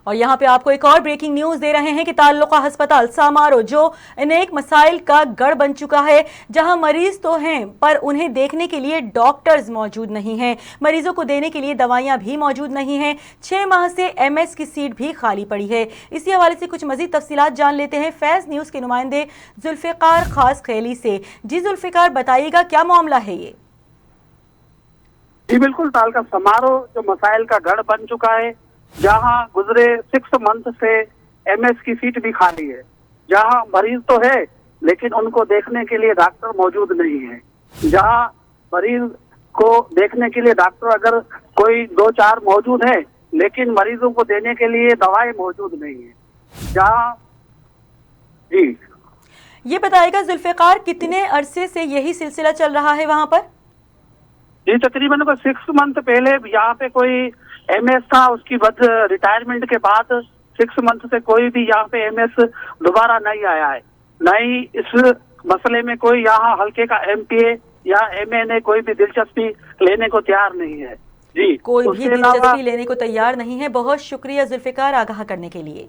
اور यहाँ पे आपको एक और ब्रेकिंग न्यूज दे रहे हैं कि ताल्लुका अस्पताल सामारो जो अनेक मसाइल का गढ़ बन चुका है, जहां मरीज तो हैं पर उन्हें देखने के लिए डॉक्टर्स मौजूद नहीं हैं, मरीजों को देने के लिए दवाइयां भी मौजूद नहीं हैं। 6 माह से एमएस की सीट भी खाली पड़ी है। इसी हवाले से कुछ मजीद तफसीलात जान लेते हैं फैज न्यूज के नुमाइंदे जुल्फिकार खास खेली से। जी जुल्फिकार, बताइएगा क्या मामला है ये? जी बिल्कुल, ताल्लुका समारोह जो मसाइल का गढ़ बन चुका है, जहां गुजरे 6 मंथ से एमएस की सीट भी खाली है, जहां मरीज तो है लेकिन उनको देखने के लिए डॉक्टर मौजूद नहीं है, जहां मरीज को देखने के लिए डॉक्टर अगर कोई 2-4 मौजूद है लेकिन मरीजों को देने के लिए दवाएं मौजूद नहीं है, जहां जी ये बताइएगा जुल्फिकार, कितने अरसे से यही सिलसिला चल रहा है वहां पर? जी तकरीबन 6 मंथ पहले यहाँ पे कोई एमएस था, उसकी बाद रिटायरमेंट के बाद 6 मंथ से कोई भी यहाँ पे एमएस दोबारा नहीं आया है। नहीं इस मसले में कोई यहाँ हल्के का एमपीए या एमएनए कोई भी दिलचस्पी लेने को तैयार नहीं है। जी कोई भी दिलचस्पी लेने को तैयार नहीं है। बहुत शुक्रिया जुल्फिकार आगाह करने के लिए।